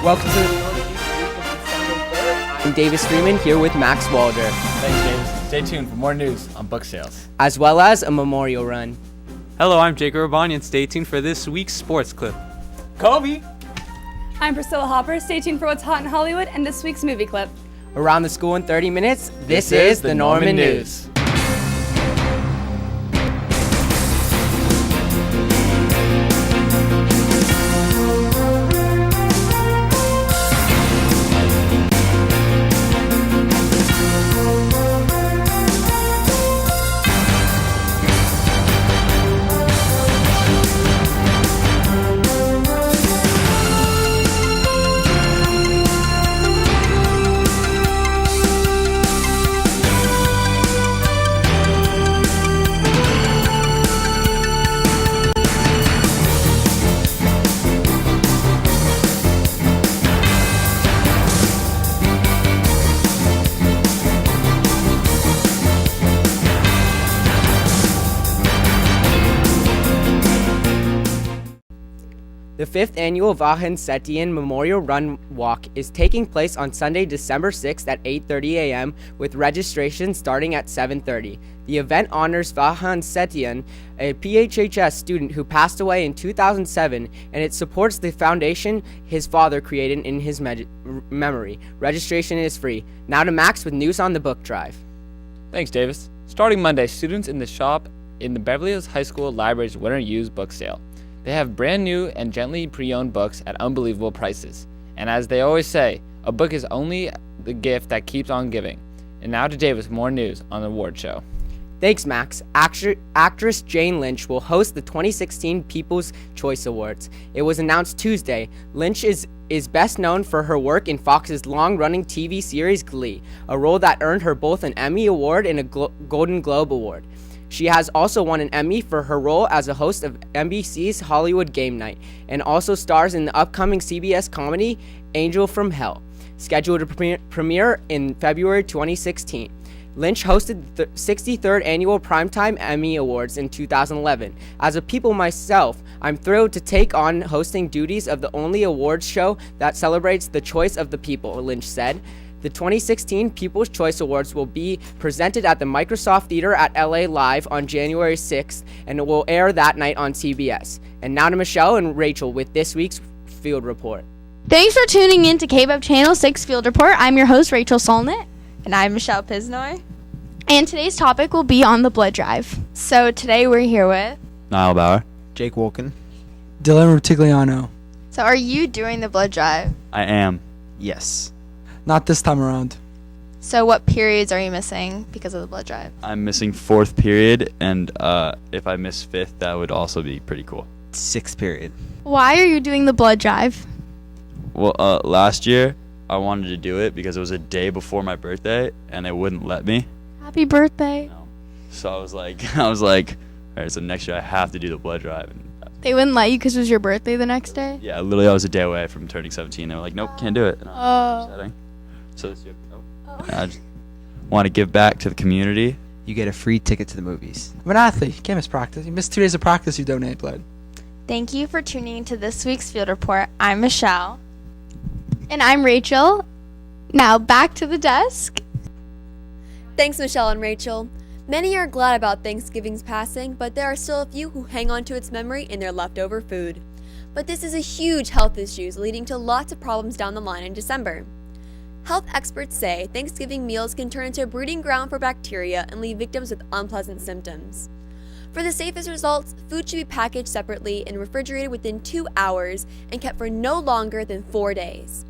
Welcome to the Norman News week of December 3rd. I'm Davis Freeman here with Max Walder. Thanks, Davis. Stay tuned for more news on book sales, as well as a memorial run. Hello, I'm Jake Urbani, and stay tuned for this week's sports clip. Kobe! I'm Priscilla Hopper. Stay tuned for what's hot in Hollywood and this week's movie clip. Around the school in 30 minutes, this is the Norman News. The 5th annual Vahan Setian Memorial Run Walk is taking place on Sunday, December 6th at 8:30 a.m. with registration starting at 7:30. The event honors Vahan Setian, a PHHS student who passed away in 2007, and it supports the foundation his father created in his memory. Registration is free. Now to Max with news on the book drive. Thanks, Davis. Starting Monday, students in the shop in the Beverly Hills High School Library's winter used book sale. They have brand new and gently pre-owned books at unbelievable prices. And as they always say, a book is only the gift that keeps on giving. And now to Davis, more news on the award show. Thanks, Max. Actress Jane Lynch will host the 2016 People's Choice Awards. It was announced Tuesday. Lynch is best known for her work in Fox's long-running TV series Glee, a role that earned her both an Emmy Award and a Golden Globe Award. She has also won an Emmy for her role as a host of NBC's Hollywood Game Night, and also stars in the upcoming CBS comedy Angel from Hell, scheduled to premiere in February 2016. Lynch hosted the 63rd Annual Primetime Emmy Awards in 2011. As a People myself, I'm thrilled to take on hosting duties of the only awards show that celebrates the choice of the people, Lynch said. The 2016 People's Choice Awards will be presented at the Microsoft Theater at LA Live on January 6th, and it will air that night on CBS. And now to Michelle and Rachel with this week's Field Report. Thanks for tuning in to KBEV Channel 6 Field Report. I'm your host, Rachel Solnit. And I'm Michelle Pisnoy. And today's topic will be on the blood drive. So today we're here with Niall Bauer. Jake Wolken. Dylan Rutigliano. So are you doing the blood drive? I am. Yes. Not this time around. So what periods are you missing because of the blood drive? I'm missing 4th period, and if I miss 5th, that would also be pretty cool. 6th period. Why are you doing the blood drive? Well, last year, I wanted to do it because it was a day before my birthday, and they wouldn't let me. Happy birthday. No. So I was like, all right, so next year I have to do the blood drive. And They wouldn't let you because it was your birthday the next day? yeah, literally, I was a day away from turning 17. They were like, nope, can't do it. And I was upsetting. So this year, I just want to give back to the community. You get a free ticket to the movies. I'm an athlete. You can't miss practice. You miss 2 days of practice, you donate blood. Thank you for tuning into this week's Field Report. I'm Michelle. And I'm Rachel. Now back to the desk. Thanks, Michelle and Rachel. Many are glad about Thanksgiving's passing, but there are still a few who hang on to its memory in their leftover food. But this is a huge health issue, leading to lots of problems down the line in December. Health experts say Thanksgiving meals can turn into a breeding ground for bacteria and leave victims with unpleasant symptoms. For the safest results, food should be packaged separately and refrigerated within 2 hours and kept for no longer than 4 days.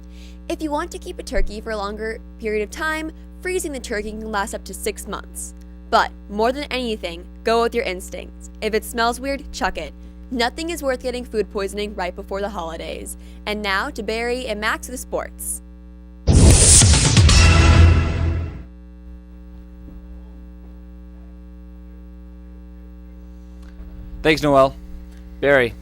If you want to keep a turkey for a longer period of time, freezing the turkey can last up to 6 months. But, more than anything, go with your instincts. If it smells weird, chuck it. Nothing is worth getting food poisoning right before the holidays. And now to Barry and Max with sports. Thanks, Noel. Barry,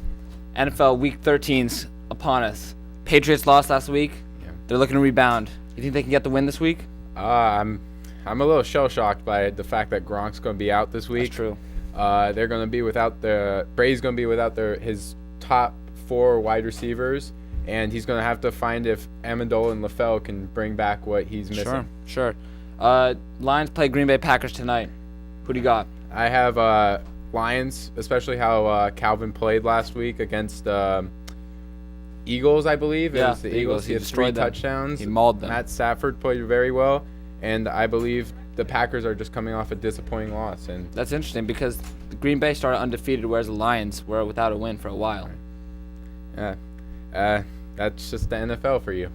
NFL Week 13's upon us. Patriots lost last week. Yeah. They're looking to rebound. You think they can get the win this week? I'm a little shell-shocked by the fact that Gronk's going to be out this week. That's true. They're going to be without Brady's going to be without his top 4 wide receivers, and he's going to have to find if Amendola and LaFell can bring back what he's missing. Sure. Lions play Green Bay Packers tonight. Who do you got? I have Lions, especially how Calvin played last week against Eagles, I believe. Yeah, It was the Eagles. He had 3 destroyed them. touchdowns. He mauled them. Matt Stafford played very well, and I believe the Packers are just coming off a disappointing loss. And That's interesting because the Green Bay started undefeated, whereas the Lions were without a win for a while. That's just the NFL for you.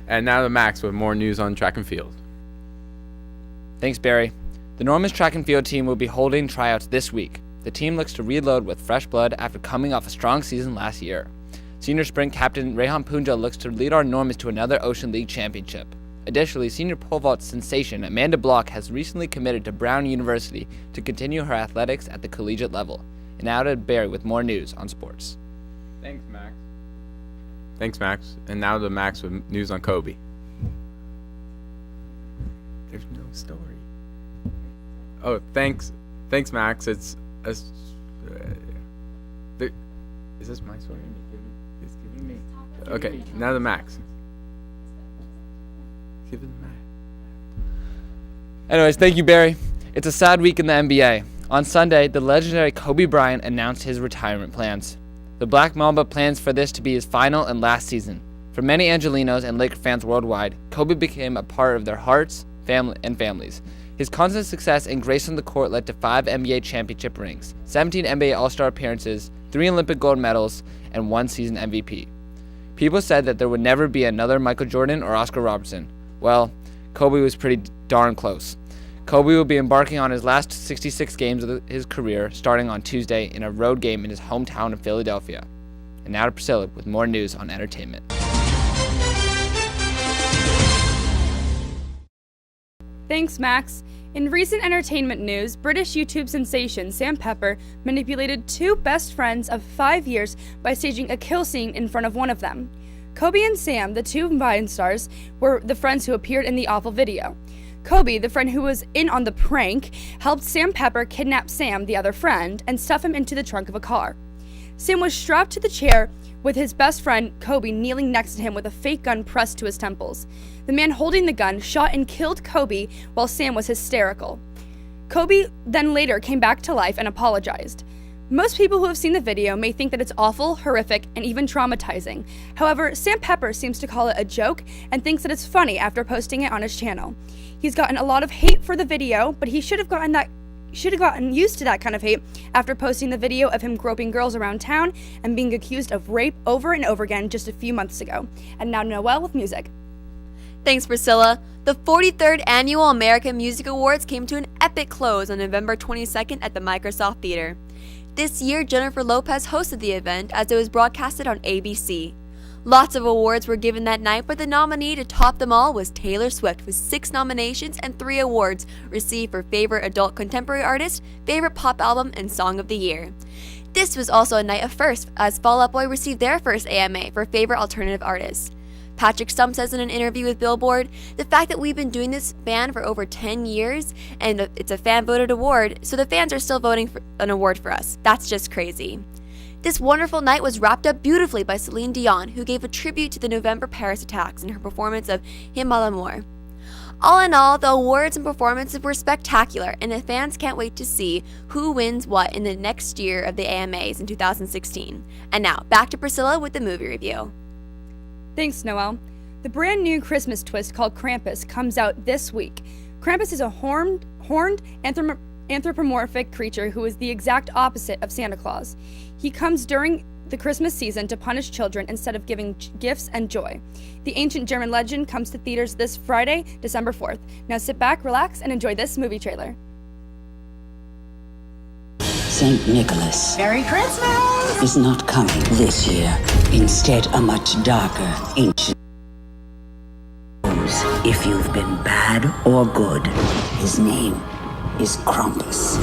And now the Max with more news on track and field. Thanks, Barry. The Norman's track and field team will be holding tryouts this week. The team looks to reload with fresh blood after coming off a strong season last year. Senior sprint captain Rehan Punja looks to lead our Normans to another Ocean League championship. Additionally, senior pole vault sensation Amanda Block has recently committed to Brown University to continue her athletics at the collegiate level. And now to Barry with more news on sports. Thanks, Max. And now the Max with news on Kobe. There's no story. Oh, thanks, Max. Is this my story? He's giving me. Okay, now the Max. Give it the Max. Anyways, thank you, Barry. It's a sad week in the NBA. On Sunday, the legendary Kobe Bryant announced his retirement plans. The Black Mamba plans for this to be his final and last season. For many Angelinos and Laker fans worldwide, Kobe became a part of their hearts, families. His constant success and grace on the court led to 5 NBA championship rings, 17 NBA All-Star appearances, 3 Olympic gold medals, and 1 season MVP. People said that there would never be another Michael Jordan or Oscar Robertson. Well, Kobe was pretty darn close. Kobe will be embarking on his last 66 games of his career, starting on Tuesday in a road game in his hometown of Philadelphia. And now to Priscilla with more news on entertainment. Thanks, Max. In recent entertainment news, British YouTube sensation Sam Pepper manipulated 2 best friends of 5 years by staging a kill scene in front of one of them. Kobe and Sam, the 2 Vine stars, were the friends who appeared in the awful video. Kobe, the friend who was in on the prank, helped Sam Pepper kidnap Sam, the other friend, and stuff him into the trunk of a car. Sam was strapped to the chair with his best friend, Kobe, kneeling next to him with a fake gun pressed to his temples. The man holding the gun shot and killed Kobe while Sam was hysterical. Kobe then later came back to life and apologized. Most people who have seen the video may think that it's awful, horrific, and even traumatizing. However, Sam Pepper seems to call it a joke and thinks that it's funny after posting it on his channel. He's gotten a lot of hate for the video, but he should have gotten used to that kind of hate after posting the video of him groping girls around town and being accused of rape over and over again just a few months ago. And now Noelle with music. Thanks, Priscilla. The 43rd Annual American Music Awards came to an epic close on November 22nd at the Microsoft Theater. This year, Jennifer Lopez hosted the event as it was broadcasted on ABC. Lots of awards were given that night, but the nominee to top them all was Taylor Swift with 6 nominations and 3 awards received for Favorite Adult Contemporary Artist, Favorite Pop Album, and Song of the Year. This was also a night of firsts, as Fall Out Boy received their first AMA for Favorite Alternative Artist. Patrick Stump says in an interview with Billboard, the fact that we've been doing this band for over 10 years and it's a fan-voted award, so the fans are still voting for an award for us. That's just crazy. This wonderful night was wrapped up beautifully by Celine Dion, who gave a tribute to the November Paris attacks in her performance of Hymne à l'amour. All in all, the awards and performances were spectacular, and the fans can't wait to see who wins what in the next year of the AMAs in 2016. And now, back to Priscilla with the movie review. Thanks, Noelle. The brand new Christmas twist called Krampus comes out this week. Krampus is a horned anthropomorphic creature who is the exact opposite of Santa Claus. He comes during the Christmas season to punish children instead of giving gifts and joy. The ancient German legend comes to theaters this Friday, December 4th. Now sit back, relax, and enjoy this movie trailer. St. Nicholas Merry Christmas! is not coming this year. Instead, a much darker, ancient knows if you've been bad or good. His name is Krampus.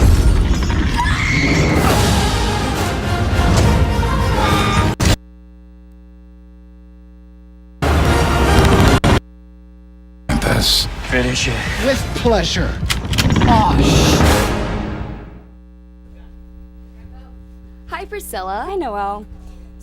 Krampus. Finish it. With pleasure. Osh. Hi, Priscilla. Hi, Noelle.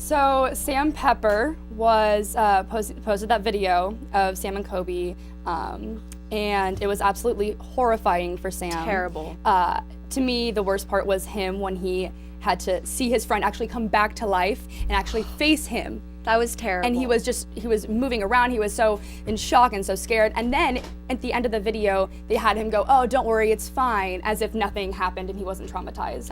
So Sam Pepper was posted that video of Sam and Kobe, and it was absolutely horrifying for Sam. Terrible. To me, the worst part was him when he had to see his friend actually come back to life and actually face him. That was terrible. And he was moving around. He was so in shock and so scared. And then at the end of the video, they had him go, "Oh, don't worry, it's fine," as if nothing happened and he wasn't traumatized.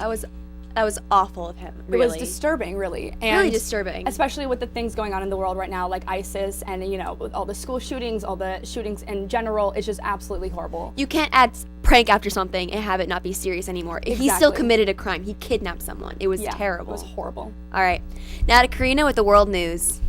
That was awful of him, really. It was disturbing, really. And really disturbing. Especially with the things going on in the world right now, like ISIS and, with all the school shootings, all the shootings in general, it's just absolutely horrible. You can't add prank after something and have it not be serious anymore. Exactly. He still committed a crime. He kidnapped someone. It was terrible. It was horrible. All right. Now to Karina with the world news.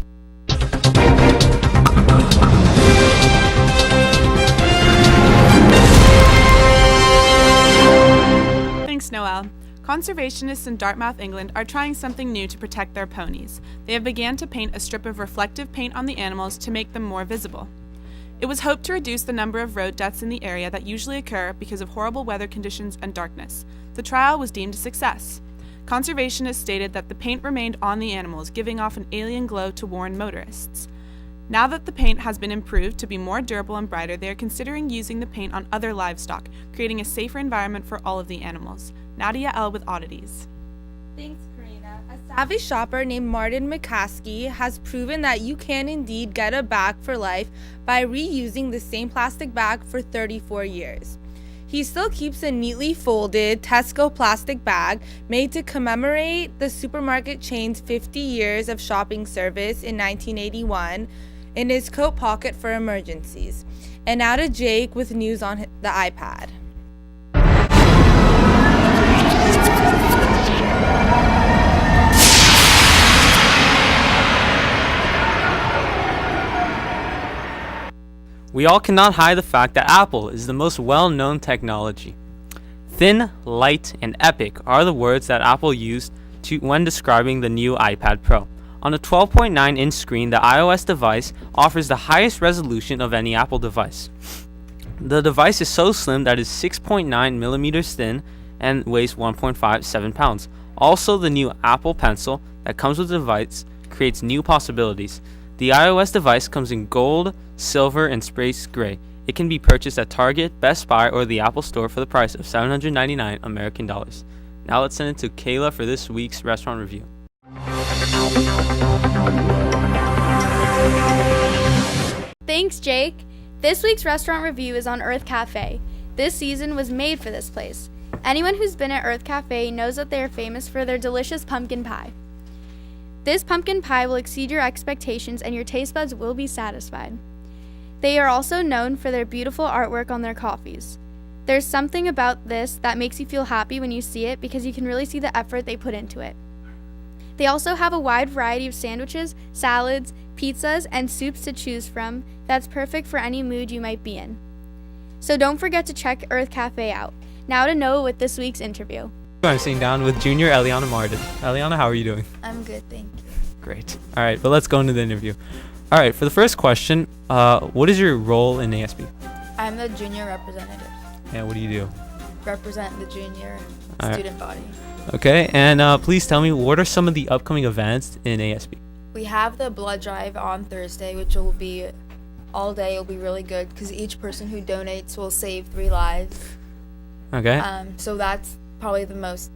Thanks, Noelle. Conservationists in Dartmouth, England are trying something new to protect their ponies. They have began to paint a strip of reflective paint on the animals to make them more visible. It was hoped to reduce the number of road deaths in the area that usually occur because of horrible weather conditions and darkness. The trial was deemed a success. Conservationists stated that the paint remained on the animals, giving off an alien glow to warn motorists. Now that the paint has been improved to be more durable and brighter, they are considering using the paint on other livestock, creating a safer environment for all of the animals. Nadia L. with Oddities. Thanks, Karina. A savvy shopper named Martin McCaskey has proven that you can indeed get a bag for life by reusing the same plastic bag for 34 years. He still keeps a neatly folded Tesco plastic bag made to commemorate the supermarket chain's 50 years of shopping service in 1981 in his coat pocket for emergencies. And now to Jake with news on the iPad. We all cannot hide the fact that Apple is the most well-known technology. Thin, light, and epic are the words that Apple used when describing the new iPad Pro. On a 12.9-inch screen, the iOS device offers the highest resolution of any Apple device. The device is so slim that it is 6.9 millimeters thin and weighs 1.57 pounds. Also, the new Apple Pencil that comes with the device creates new possibilities. The iOS device comes in gold, silver, and space gray. It can be purchased at Target, Best Buy, or the Apple Store for the price of $799 American dollars. Now let's send it to Kayla for this week's restaurant review. Thanks, Jake. This week's restaurant review is on Earth Cafe. This season was made for this place. Anyone who's been at Earth Cafe knows that they are famous for their delicious pumpkin pie. This pumpkin pie will exceed your expectations and your taste buds will be satisfied. They are also known for their beautiful artwork on their coffees. There's something about this that makes you feel happy when you see it because you can really see the effort they put into it. They also have a wide variety of sandwiches, salads, pizzas, and soups to choose from that's perfect for any mood you might be in. So don't forget to check Earth Cafe out. Now to Noah with this week's interview. I'm sitting down with junior Eliana Martin. Eliana, how are you doing? I'm good, thank you. Great. All right, but let's go into the interview. All right, for the first question, what is your role in ASB? I'm the junior representative. And what do you do? Represent the junior student body. Okay, and please tell me, what are some of the upcoming events in ASB? We have the blood drive on Thursday, which will be all day. It'll be really good because each person who donates will save 3 lives. Okay. So that's probably the most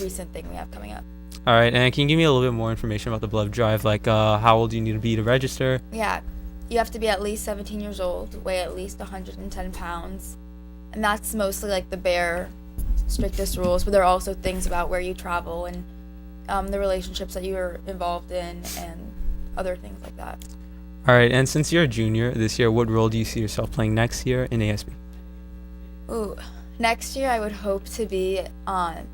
recent thing we have coming up. All right, and can you give me a little bit more information about the blood drive? Like, how old do you need to be to register? Yeah, you have to be at least 17 years old, weigh at least 110 pounds, and that's mostly like the bare, strictest rules. But there are also things about where you travel and the relationships that you're involved in and other things like that. All right, and since you're a junior this year, what role do you see yourself playing next year in ASB? Ooh, next year I would hope to be on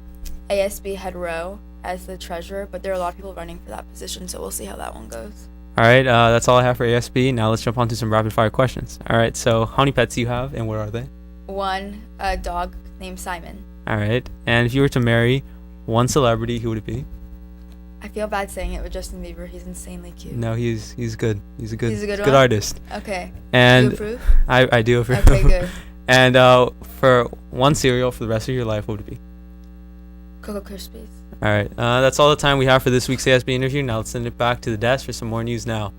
ASB head row as the treasurer, but there are a lot of people running for that position, so we'll see how that one goes. All right, that's all I have for ASB. Now let's jump on to some rapid fire questions. All right, so how many pets do you have and where are they? One, a dog named Simon. All right, and if you were to marry one celebrity, who would it be? I feel bad saying it, but Justin Bieber, he's insanely cute. No, he's good. He's a good one? artist. Okay. And do you approve? I do approve. Okay, good. And for one cereal for the rest of your life, what would it be? Cocoa Krispies. All right, that's all the time we have for this week's ASB interview. Now let's send it back to the desk for some more news now.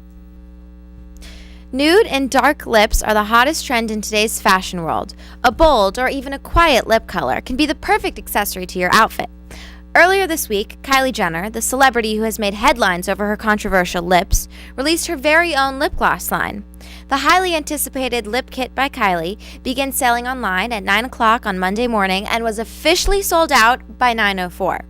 Nude and dark lips are the hottest trend in today's fashion world. A bold or even a quiet lip color can be the perfect accessory to your outfit. Earlier this week, Kylie Jenner, the celebrity who has made headlines over her controversial lips, released her very own lip gloss line. The highly anticipated lip kit by Kylie began selling online at 9 o'clock on Monday morning and was officially sold out by 9:04.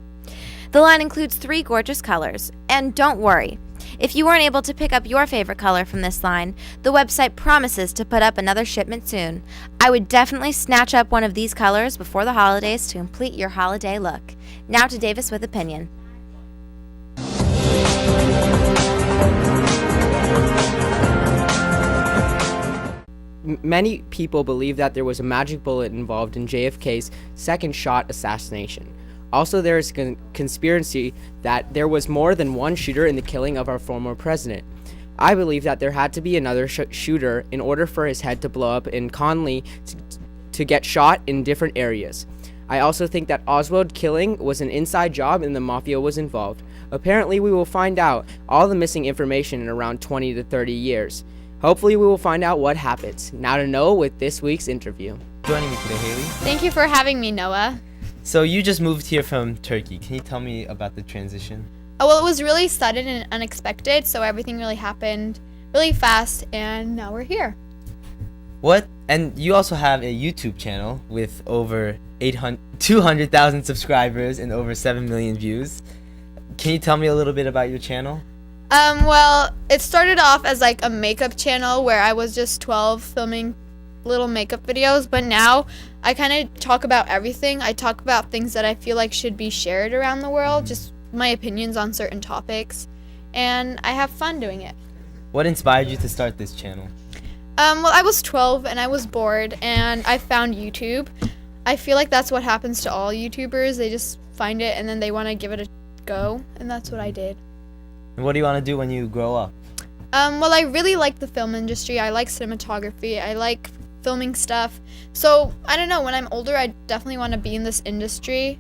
The line includes 3 gorgeous colors, and don't worry, if you weren't able to pick up your favorite color from this line, the website promises to put up another shipment soon. I would definitely snatch up one of these colors before the holidays to complete your holiday look. Now to Davis with opinion. Many people believe that there was a magic bullet involved in JFK's second shot assassination. Also, there is a conspiracy that there was more than one shooter in the killing of our former president. I believe that there had to be another shooter in order for his head to blow up and Conley to get shot in different areas. I also think that Oswald killing was an inside job and the mafia was involved. Apparently, we will find out all the missing information in around 20 to 30 years. Hopefully, we will find out what happens. Now to Noah with this week's interview. Joining me today, Haley. Thank you for having me, Noah. So you just moved here from Turkey. Can you tell me about the transition? Oh, well, it was really sudden and unexpected, so everything really happened really fast, and now we're here. What? And you also have a YouTube channel with over 200,000 subscribers and over 7 million views. Can you tell me a little bit about your channel? Well, it started off as like a makeup channel where I was just 12 filming little makeup videos, but now I kind of talk about everything. I talk about things that I feel like should be shared around the world, just my opinions on certain topics, and I have fun doing it. What inspired you to start this channel? Well, I was 12 and I was bored and I found YouTube. I feel like that's what happens to all YouTubers. They just find it and then they want to give it a go, and that's what I did. And what do you want to do when you grow up? Well, I really like the film industry. I like cinematography. I like filming stuff. So, I don't know, when I'm older, I definitely want to be in this industry.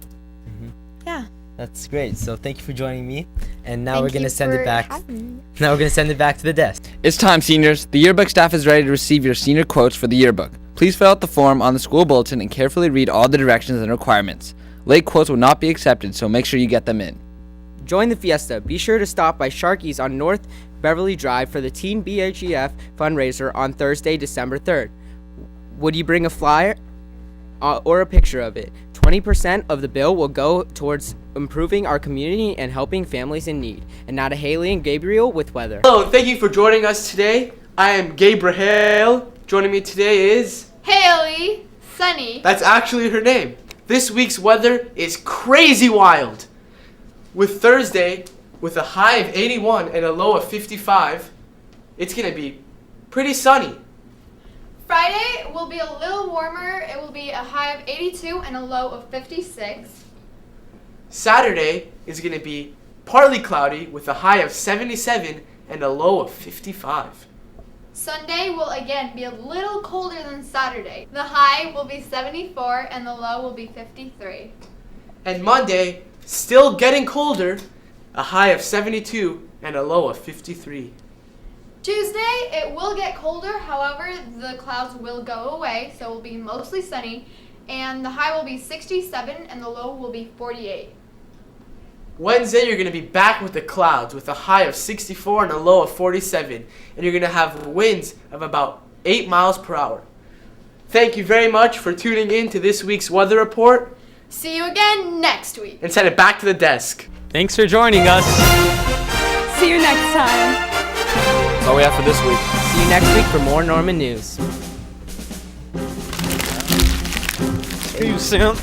Yeah. That's great. So thank you for joining me. And now Thank we're going you to send it for back. having me. Now we're going to send it back to the desk. It's time, seniors. The yearbook staff is ready to receive your senior quotes for the yearbook. Please fill out the form on the school bulletin and carefully read all the directions and requirements. Late quotes will not be accepted, so make sure you get them in. Join the fiesta. Be sure to stop by Sharky's on North Beverly Drive for the Teen BHEF fundraiser on Thursday, December 3rd. Would you bring a flyer or a picture of it? 20% of the bill will go towards improving our community and helping families in need. And now to Haley and Gabriel with weather. Hello, thank you for joining us today. I am Gabriel. Joining me today is Haley, Sunny. That's actually her name. This week's weather is crazy wild. With Thursday, with a high of 81 and a low of 55, it's going to be pretty sunny. Friday will be a little warmer. It will be a high of 82 and a low of 56. Saturday is going to be partly cloudy with a high of 77 and a low of 55. Sunday will again be a little colder than Saturday. The high will be 74 and the low will be 53. And Monday, still getting colder, a high of 72 and a low of 53. Tuesday, it will get colder. However, the clouds will go away, so it will be mostly sunny. And the high will be 67 and the low will be 48. Wednesday, you're going to be back with the clouds with a high of 64 and a low of 47. And you're going to have winds of about 8 miles per hour. Thank you very much for tuning in to this week's weather report. See you again next week. And send it back to the desk. Thanks for joining us. See you next time. That's all we have for this week. See you next week for more Norman news. See you soon.